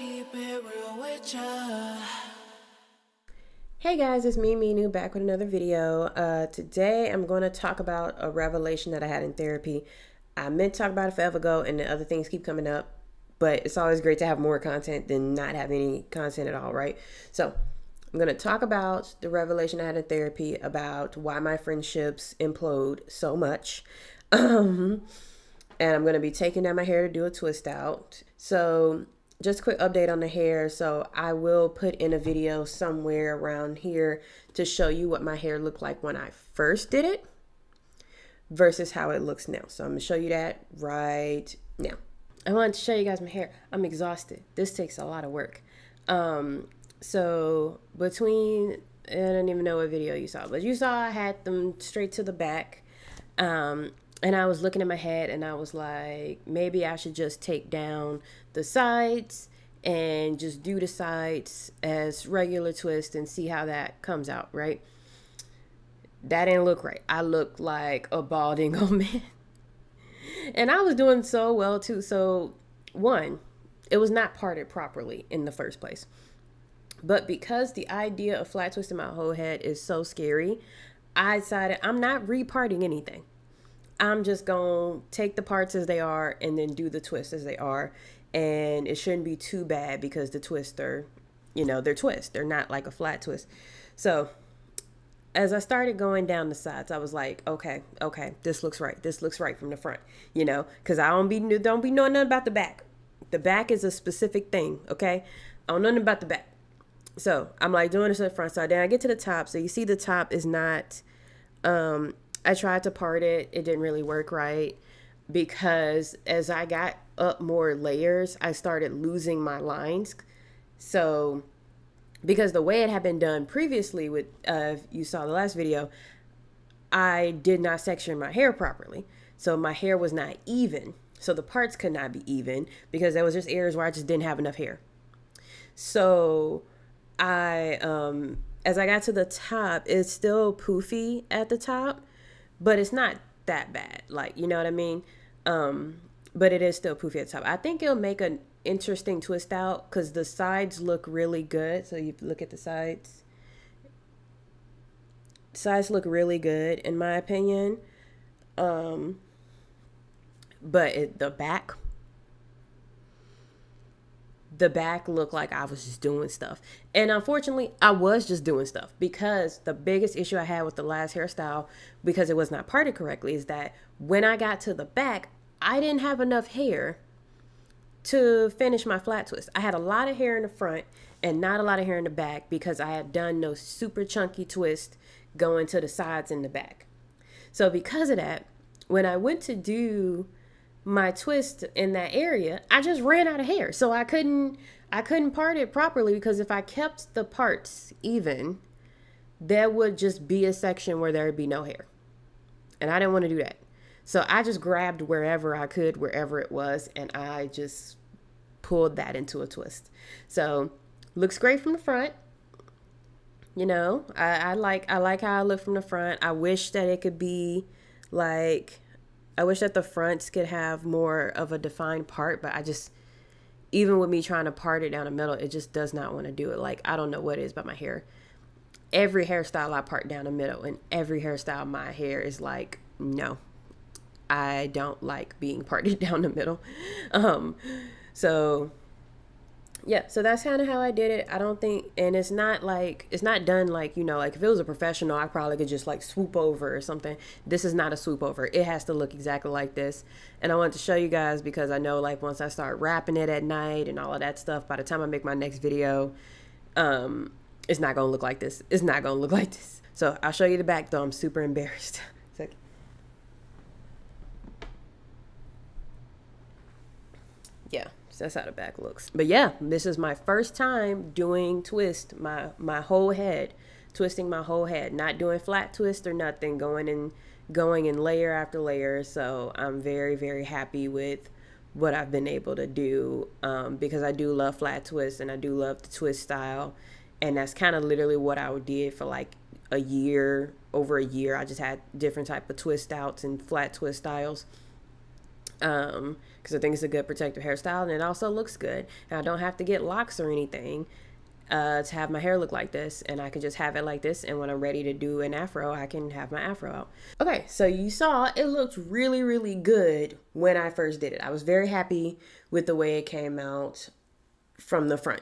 keep it real with ya. Hey guys, it's me, Minu, back with another video. Today I'm going to talk about a revelation that I had in therapy. I meant to talk about it forever ago and the other things keep coming up, but it's always great to have more content than not have any content at all, right? So I'm going to talk about the revelation I had in therapy about why my friendships implode so much. And I'm going to be taking down my hair to do a twist out. So just a quick update on the hair. So I will put in a video somewhere around here to show you what my hair looked like when I first did it versus how it looks now. So I'm going to show you that right now. I wanted to show you guys my hair. I'm exhausted. This takes a lot of work. So between, I don't even know what video you saw, but you saw I had them straight to the back. And I was looking at my head and I was like, maybe I should just take down the sides and just do the sides as regular twist and see how that comes out, right? That didn't look right. I looked like a balding old man. And I was doing so well too. So one, it was not parted properly in the first place. But because the idea of flat twisting my whole head is so scary, I decided I'm not reparting anything. I'm just going to take the parts as they are and then do the twists as they are. And it shouldn't be too bad because the twists are, they're twists. They're not like a flat twist. So as I started going down the sides, I was like, okay, this looks right. This looks right from the front, because I don't be knowing nothing about the back. The back is a specific thing, okay? I don't know nothing about the back. So I'm like doing this at the front side. Then I get to the top. So you see the top is not, I tried to part it. It didn't really work right because as I got up more layers, I started losing my lines. So because the way it had been done previously with, you saw the last video, I did not section my hair properly. So my hair was not even. So the parts could not be even because there was just areas where I just didn't have enough hair. So as I got to the top, it's still poofy at the top. But it's not that bad, like, you know what I mean? But it is still poofy at the top. I think it'll make an interesting twist out because the sides look really good. So you look at the sides. Sides look really good, in my opinion. But the back looked like I was just doing stuff. And unfortunately, I was just doing stuff because the biggest issue I had with the last hairstyle, because it was not parted correctly, is that when I got to the back, I didn't have enough hair to finish my flat twist. I had a lot of hair in the front and not a lot of hair in the back because I had done no super chunky twist going to the sides and the back. So because of that, when I went to do my twist in that area, I just ran out of hair. So I couldn't part it properly because if I kept the parts even, there would just be a section where there would be no hair. And I didn't want to do that. So I just grabbed wherever I could, wherever it was, and I just pulled that into a twist. So looks great from the front. I like how I look from the front. I wish that it could be like, I wish that the fronts could have more of a defined part, but even with me trying to part it down the middle, it just does not want to do it. Like, I don't know what it is about my hair. Every hairstyle I part down the middle, and every hairstyle my hair is like, no, I don't like being parted down the middle. So yeah, so that's kind of how I did it. I don't think, and it's not done like, like if it was a professional, I probably could just like swoop over or something. This is not a swoop over. It has to look exactly like this. And I wanted to show you guys because I know like once I start wrapping it at night and all of that stuff, by the time I make my next video, it's not going to look like this. It's not going to look like this. So I'll show you the back though. I'm super embarrassed. Yeah, so that's how the back looks. But yeah, this is my first time doing twist my whole head, twisting my whole head, not doing flat twist or nothing, going in layer after layer. So I'm very, very happy with what I've been able to do because I do love flat twists and I do love the twist style. And that's kind of literally what I did for like over a year. I just had different type of twist outs and flat twist styles. because I think it's a good protective hairstyle, and it also looks good. And I don't have to get locks or anything to have my hair look like this, and I can just have it like this, and when I'm ready to do an afro, I can have my afro out. Okay, so you saw it looked really, really good when I first did it. I was very happy with the way it came out from the front.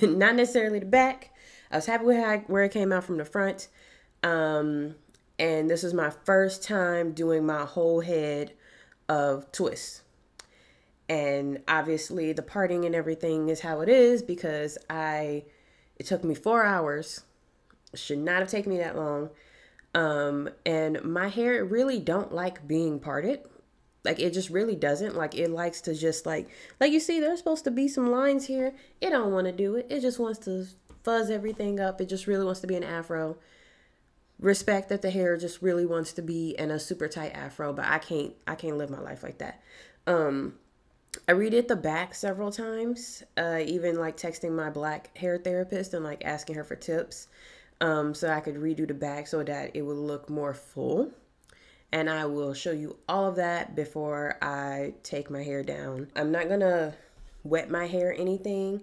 Not necessarily the back. I was happy with where it came out from the front. And this is my first time doing my whole head of twists. And obviously the parting and everything is how it is because it took me 4 hours. It should not have taken me that long. And my hair really don't like being parted. Like, it just really doesn't. Like, it likes to just like you see, there's supposed to be some lines here. It don't want to do it. It just wants to fuzz everything up. It just really wants to be an afro. Respect that the hair just really wants to be in a super tight afro, but I can't live my life like that. I redid the back several times, even like texting my black hair therapist and like asking her for tips, so I could redo the back so that it would look more full. And I will show you all of that before I take my hair down. I'm not gonna wet my hair or anything.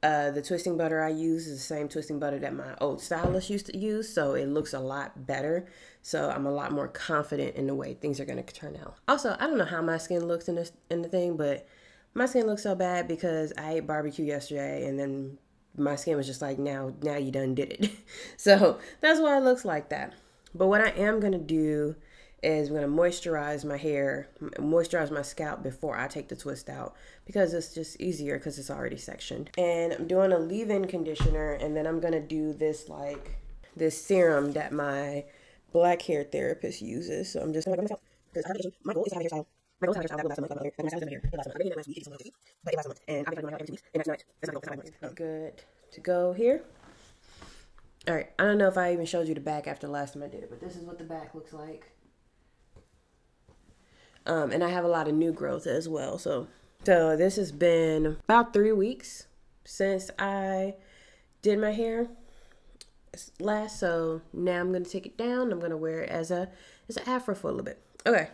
The twisting butter I use is the same twisting butter that my old stylist used to use, so it looks a lot better. So I'm a lot more confident in the way things are gonna turn out. Also, I don't know how my skin looks in the thing, but my skin looks so bad because I ate barbecue yesterday, and then my skin was just like, now you done did it. So that's why it looks like that. But what I am gonna do is I'm going to moisturize my hair, moisturize my scalp before I take the twist out because it's just easier because it's already sectioned. And I'm doing a leave-in conditioner, and then I'm going to do this serum that my black hair therapist uses. So I'm just going to because my goal is to have a hairstyle. My goal is to have a hairstyle that will last a month. Like my style is my hair. It lasts a month. I've been getting that last week, but it lasts a month. And I've been doing my hair every 2 weeks, and that's not it. Good to go here. All right, I don't know if I even showed you the back after the last time I did it, but this is what the back looks like. And I have a lot of new growth as well. So this has been about 3 weeks since I did my hair last. So now I'm going to take it down. I'm going to wear it as an afro for a little bit. Okay.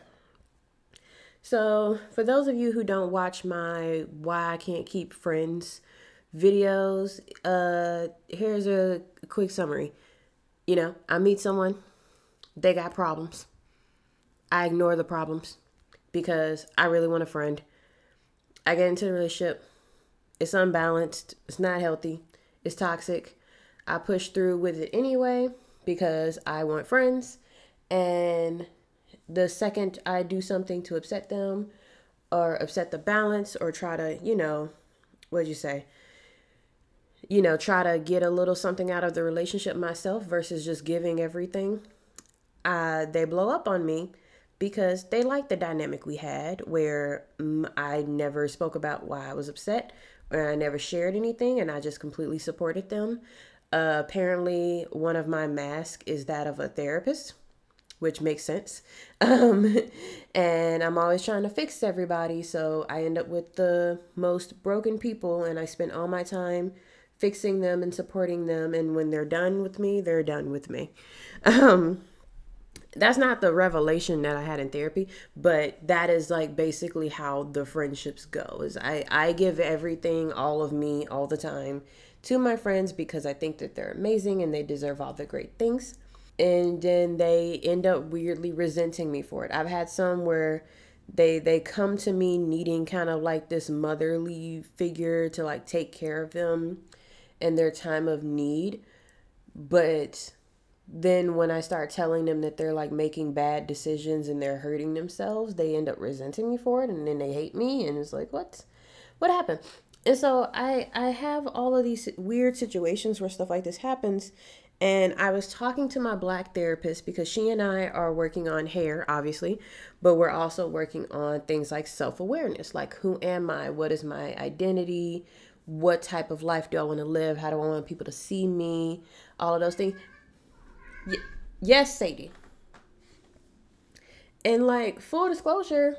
So for those of you who don't watch my Why I Can't Keep Friends videos, here's a quick summary. You know, I meet someone, they got problems. I ignore the problems because I really want a friend. I get into a relationship. It's unbalanced. It's not healthy. It's toxic. I push through with it anyway because I want friends. And the second I do something to upset them or upset the balance or try to, try to get a little something out of the relationship myself versus just giving everything, they blow up on me because they like the dynamic we had where I never spoke about why I was upset or I never shared anything and I just completely supported them. Apparently, one of my masks is that of a therapist, which makes sense. And I'm always trying to fix everybody, so I end up with the most broken people and I spend all my time fixing them and supporting them, and when they're done with me, they're done with me. That's not the revelation that I had in therapy, but that is like basically how the friendships go. Is I give everything, all of me, all the time to my friends because I think that they're amazing and they deserve all the great things. And then they end up weirdly resenting me for it. I've had some where they come to me needing kind of like this motherly figure to like take care of them in their time of need, but then when I start telling them that they're like making bad decisions and they're hurting themselves, they end up resenting me for it, and then they hate me, and it's like, what happened? And so I have all of these weird situations where stuff like this happens. And I was talking to my black therapist because she and I are working on hair, obviously, but we're also working on things like self-awareness, like who am I? What is my identity? What type of life do I want to live? How do I want people to see me? All of those things. Yes, Sadie. And like full disclosure,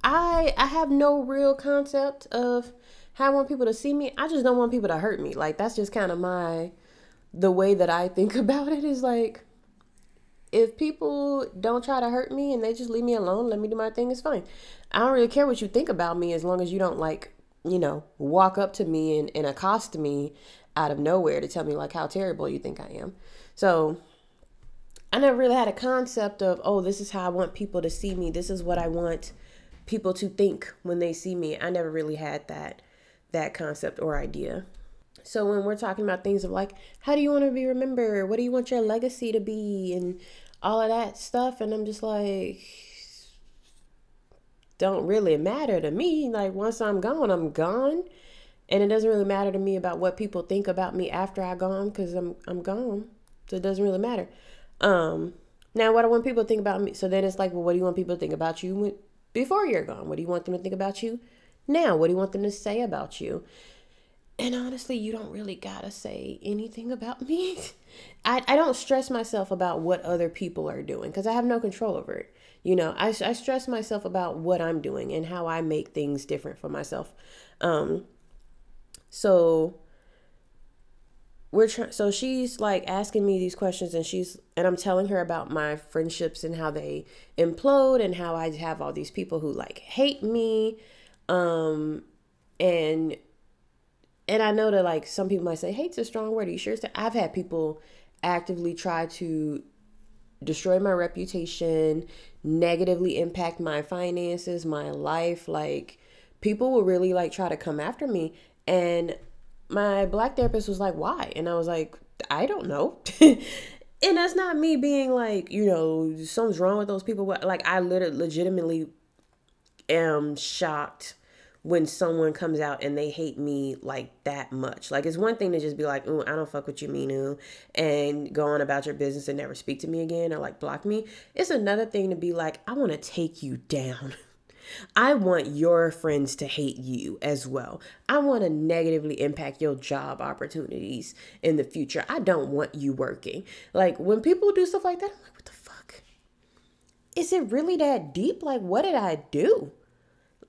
I have no real concept of how I want people to see me. I just don't want people to hurt me. Like that's just kind of the way that I think about it is like, If people don't try to hurt me and they just leave me alone, let me do my thing, it's fine. I don't really care what you think about me as long as you don't like, walk up to me and accost me out of nowhere to tell me like how terrible you think I am. So I never really had a concept of, oh, this is how I want people to see me. This is what I want people to think when they see me. I never really had that concept or idea. So when we're talking about things of like, how do you want to be remembered? What do you want your legacy to be? And all of that stuff. And I'm just like, don't really matter to me. Like once I'm gone, I'm gone. And it doesn't really matter to me about what people think about me after I'm gone, because I'm gone. So it doesn't really matter. Now what I want people to think about me. So then it's like, well, what do you want people to think about you before you're gone? What do you want them to think about you now? What do you want them to say about you? And honestly, you don't really gotta say anything about me. I don't stress myself about what other people are doing because I have no control over it. I stress myself about what I'm doing and how I make things different for myself. So so she's like asking me these questions, and I'm telling her about my friendships and how they implode and how I have all these people who like hate me. And I know that like some people might say hate's a strong word. Are you sure? I've had people actively try to destroy my reputation, negatively impact my finances, my life. Like people will really like try to come after me. And my Black therapist was like, why? And I was like, I don't know. And that's not me being like, something's wrong with those people. Like I legitimately am shocked when someone comes out and they hate me like that much. Like it's one thing to just be like, "Ooh, I don't fuck with you, Minu," and go on about your business and never speak to me again or like block me. It's another thing to be like, I want to take you down. I want your friends to hate you as well. I want to negatively impact your job opportunities in the future. I don't want you working. Like when people do stuff like that, I'm like, what the fuck? Is it really that deep? Like, what did I do?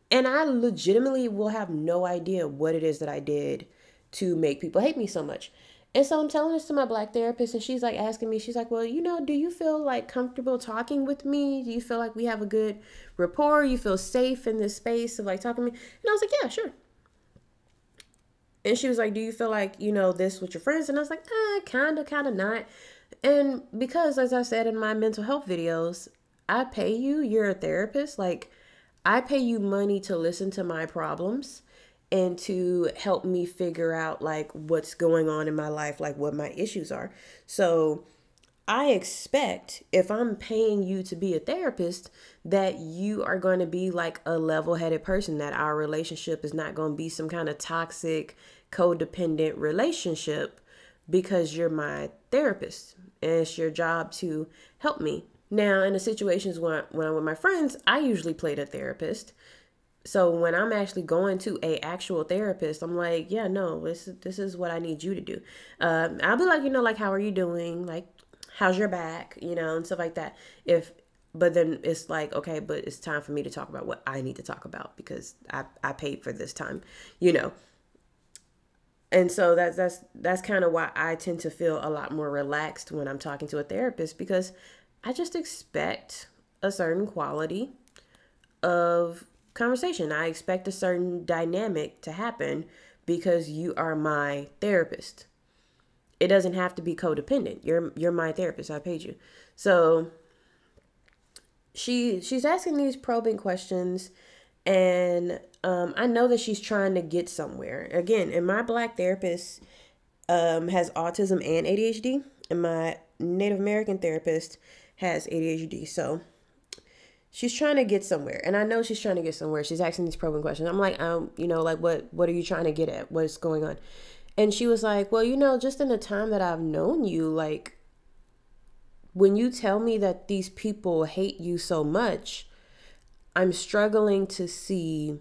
And I legitimately will have no idea what it is that I did to make people hate me so much. And so I'm telling this to my Black therapist, and she's like asking me, she's like, well, do you feel like comfortable talking with me? Do you feel like we have a good rapport? You feel safe in this space of like talking to me? And I was like, yeah, sure. And she was like, do you feel like, this with your friends? And I was like, kind of not. And because, as I said in my mental health videos, I pay you, you're a therapist. Like, I pay you money to listen to my problems and to help me figure out like what's going on in my life, like what my issues are. So I expect if I'm paying you to be a therapist, that you are going to be like a level-headed person, that our relationship is not going to be some kind of toxic, codependent relationship because you're my therapist and it's your job to help me. Now, in the situations when I'm with my friends, I usually play the therapist. So when I'm actually going to a actual therapist, I'm like, yeah, no, this is what I need you to do. I'll be like, like, how are you doing? Like, how's your back? And stuff like that. But then it's like, okay, but it's time for me to talk about what I need to talk about because I paid for this time, And so that's kind of why I tend to feel a lot more relaxed when I'm talking to a therapist, because I just expect a certain quality of conversation. I expect a certain dynamic to happen because you are my therapist. It doesn't have to be codependent. You're my therapist. I paid you. So she's asking these probing questions, and I know that she's trying to get somewhere. Again, and my Black therapist has autism and ADHD, and my Native American therapist has ADHD. So she's trying to get somewhere. And I know she's trying to get somewhere. She's asking these probing questions. I'm like, like what are you trying to get at? What's going on? And she was like, well, just in the time that I've known you, like when you tell me that these people hate you so much, I'm struggling to see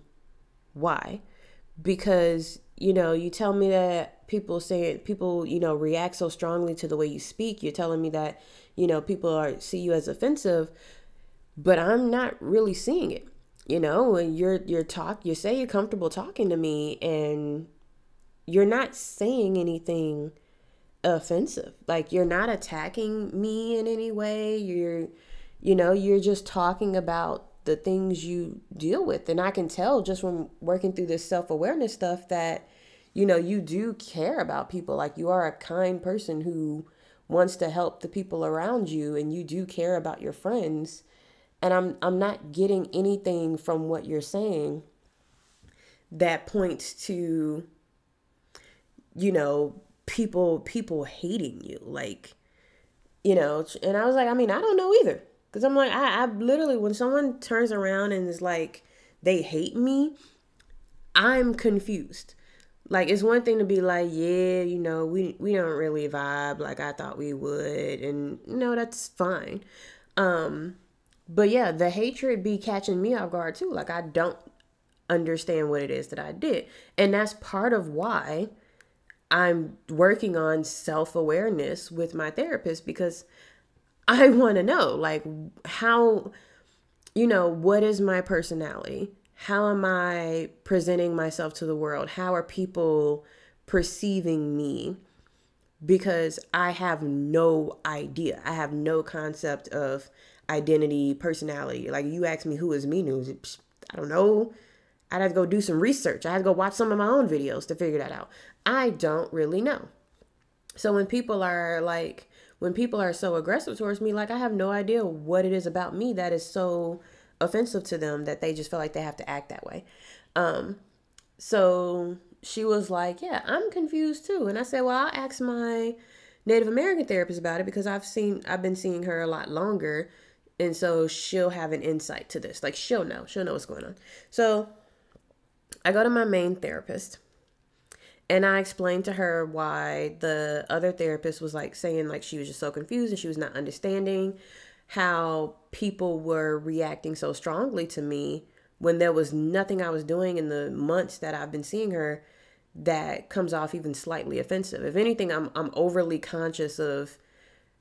why. Because, you tell me that people react so strongly to the way you speak. You're telling me that, people see you as offensive, but I'm not really seeing it. And you say you're comfortable talking to me and you're not saying anything offensive. Like, you're not attacking me in any way. You're just talking about the things you deal with. And I can tell just from working through this self-awareness stuff that, you do care about people. Like, you are a kind person who wants to help the people around you, and you do care about your friends. And I'm not getting anything from what you're saying that points to, people hating you. Like, and I was like, I mean, I don't know either. Because I'm like, I literally, when someone turns around and is like, they hate me, I'm confused. Like, it's one thing to be like, yeah, we don't really vibe like I thought we would. And, that's fine. But yeah, the hatred be catching me off guard too. Like, I don't understand what it is that I did. And that's part of why I'm working on self-awareness with my therapist, because I want to know, like, how, what is my personality? How am I presenting myself to the world? How are people perceiving me? Because I have no idea. I have no concept of identity, personality. Like, you ask me who is Minu, I don't know. I'd have to go do some research. I had to go watch some of my own videos to figure that out. I don't really know. So when people are so aggressive towards me, like, I have no idea what it is about me that is so offensive to them that they just feel like they have to act that way. So she was like, yeah, I'm confused too. And I said, well, I'll ask my Native American therapist about it, because I've been seeing her a lot longer. And so she'll have an insight to this. Like, she'll know what's going on. So I go to my main therapist, and I explained to her why the other therapist was like saying, like, she was just so confused and she was not understanding how people were reacting so strongly to me when there was nothing I was doing in the months that I've been seeing her that comes off even slightly offensive. If anything, I'm overly conscious of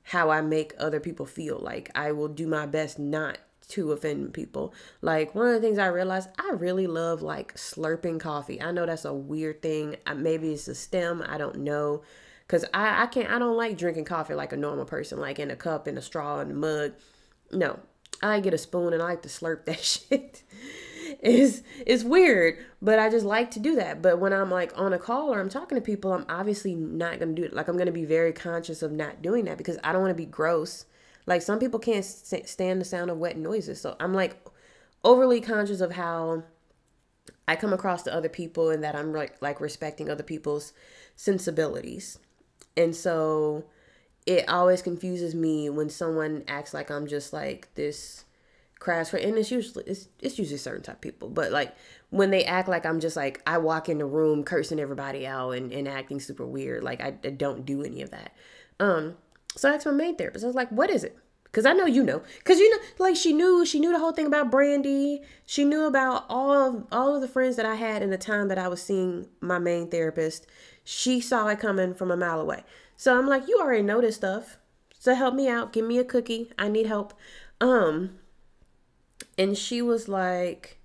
how I make other people feel. Like, I will do my best not to offend people. Like, one of the things I realized, I really love like slurping coffee. I know that's a weird thing. Maybe it's a stem. I don't know. Cause I don't like drinking coffee like a normal person, like in a cup, in a straw, in a mug. No, I get a spoon and I like to slurp that shit. It's weird, but I just like to do that. But when I'm like on a call or I'm talking to people, I'm obviously not going to do it. Like, I'm going to be very conscious of not doing that, because I don't want to be gross. Like, some people can't stand the sound of wet noises. So I'm like overly conscious of how I come across to other people, and that I'm like respecting other people's sensibilities. And so it always confuses me when someone acts like I'm just like this crash for, and it's usually certain type of people, but like when they act like I'm just like, I walk in the room cursing everybody out and acting super weird, like I don't do any of that. So I asked my main therapist, I was like, what is it? Because I know because like she knew the whole thing about Brandy. She knew about all of the friends that I had in the time that I was seeing my main therapist. She saw it coming from a mile away. So I'm like, you already know this stuff, so help me out, give me a cookie, I need help. And she was like,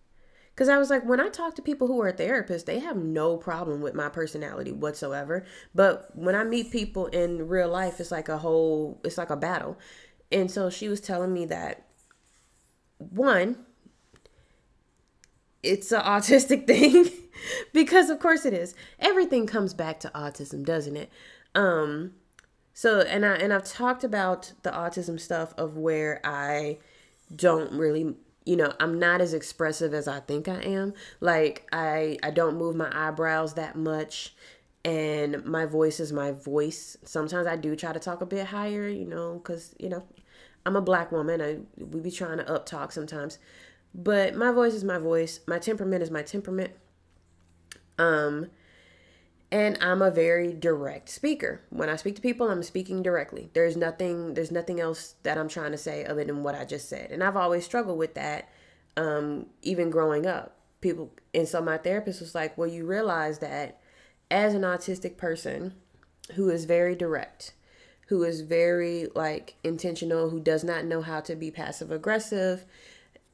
because I was like, when I talk to people who are therapists, they have no problem with my personality whatsoever. But when I meet people in real life, it's like a battle. And so she was telling me that, one, it's an autistic thing, because of course it is. Everything comes back to autism, doesn't it? So, and I've talked about the autism stuff of where I don't really, I'm not as expressive as I think I am. Like, I don't move my eyebrows that much, and my voice is my voice. Sometimes I do try to talk a bit higher, because, I'm a Black woman. We be trying to up talk sometimes, but my voice is my voice. My temperament is my temperament. And I'm a very direct speaker. When I speak to people, I'm speaking directly. There's nothing else that I'm trying to say other than what I just said. And I've always struggled with that, even growing up. And so my therapist was like, well, you realize that as an autistic person who is very direct, who is very like intentional, who does not know how to be passive aggressive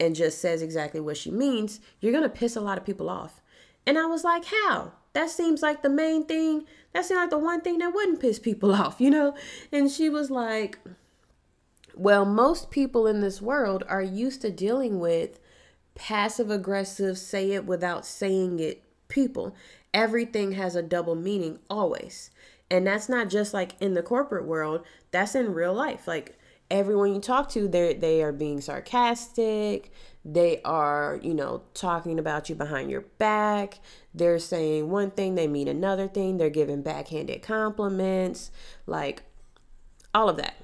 and just says exactly what she means, you're going to piss a lot of people off. And I was like, how? That seems like the main thing. That seems like the one thing that wouldn't piss people off, you know? And she was like, well, most people in this world are used to dealing with passive aggressive, say it without saying it people. Everything has a double meaning always. And that's not just like in the corporate world, that's in real life. Like everyone you talk to, they are being sarcastic. They are, talking about you behind your back. They're saying one thing, they mean another thing. They're giving backhanded compliments, like all of that.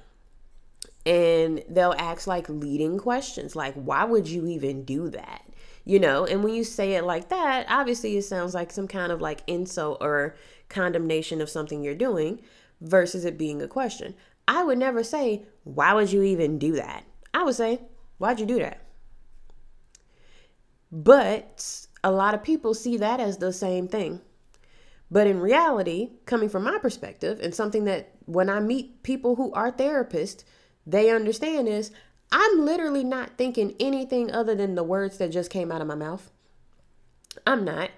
And they'll ask like leading questions, like, why would you even do that? And when you say it like that, obviously it sounds like some kind of like insult or condemnation of something you're doing versus it being a question. I would never say, why would you even do that? I would say, why'd you do that? But a lot of people see that as the same thing. But in reality, coming from my perspective, and something that when I meet people who are therapists, they understand is I'm literally not thinking anything other than the words that just came out of my mouth. I'm not.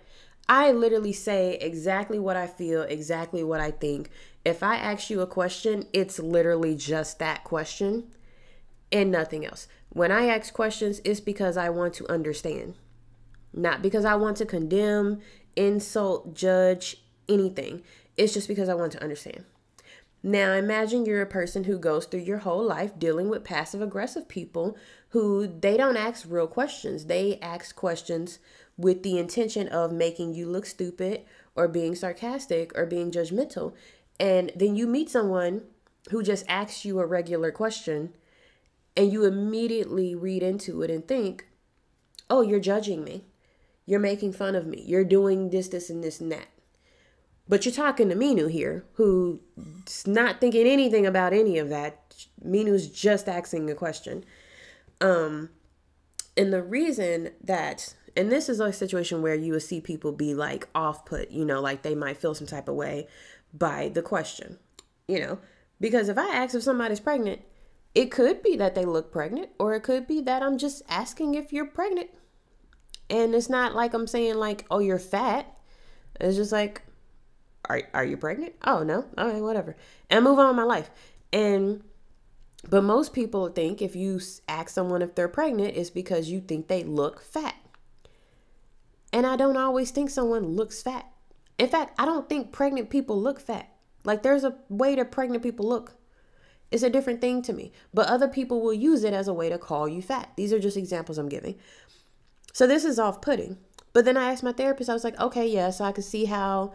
I literally say exactly what I feel, exactly what I think. If I ask you a question, it's literally just that question and nothing else. When I ask questions, it's because I want to understand, not because I want to condemn, insult, judge, anything. It's just because I want to understand. Now, imagine you're a person who goes through your whole life dealing with passive aggressive people who they don't ask real questions. They ask questions with the intention of making you look stupid or being sarcastic or being judgmental. And then you meet someone who just asks you a regular question and you immediately read into it and think, oh, you're judging me. You're making fun of me. You're doing this, this, and this, and that. But you're talking to Minu here, who's not thinking anything about any of that. Minu's just asking a question. And the reason that, and this is a situation where you will see people be like off-put, like they might feel some type of way by the question, because if I ask if somebody's pregnant, it could be that they look pregnant, or it could be that I'm just asking if you're pregnant. And it's not like I'm saying like, oh, you're fat. It's just like, Are you pregnant? Oh, no. All right, whatever. And move on with my life. But most people think if you ask someone if they're pregnant, it's because you think they look fat. And I don't always think someone looks fat. In fact, I don't think pregnant people look fat. Like there's a way that pregnant people look. It's a different thing to me. But other people will use it as a way to call you fat. These are just examples I'm giving. So this is off-putting. But then I asked my therapist, I was like, okay, yeah, so I could see how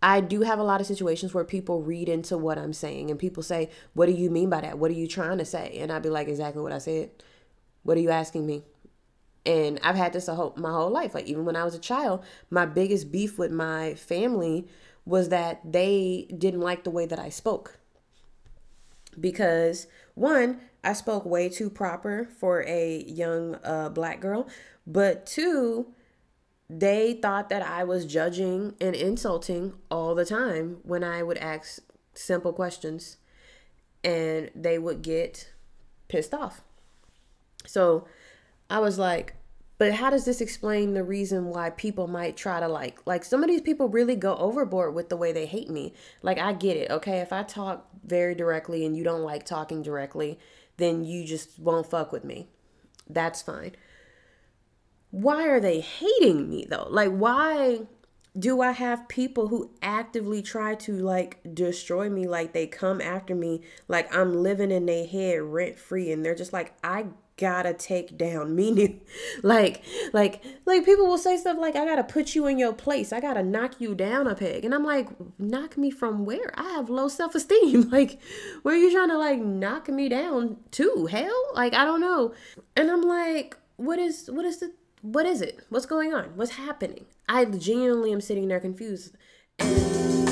I do have a lot of situations where people read into what I'm saying and people say, what do you mean by that? What are you trying to say? And I'd be like, exactly what I said. What are you asking me? And I've had this my whole life. Like even when I was a child, my biggest beef with my family was that they didn't like the way that I spoke. Because one, I spoke way too proper for a young black girl. But two, they thought that I was judging and insulting all the time when I would ask simple questions, and they would get pissed off. So I was like, but how does this explain the reason why people might try to like some of these people really go overboard with the way they hate me? Like, I get it. Okay. If I talk very directly and you don't like talking directly, then you just won't fuck with me. That's fine. Why are they hating me though? Like, why do I have people who actively try to like destroy me? Like they come after me, like I'm living in their head rent free, and they're just like, I gotta take down Minu. like people will say stuff like, I gotta put you in your place. I gotta knock you down a peg. And I'm like, knock me from where? I have low self-esteem. Like, where are you trying to like knock me down to? Hell? Like, I don't know. And I'm like, what is it? What's going on? What's happening? I genuinely am sitting there confused. And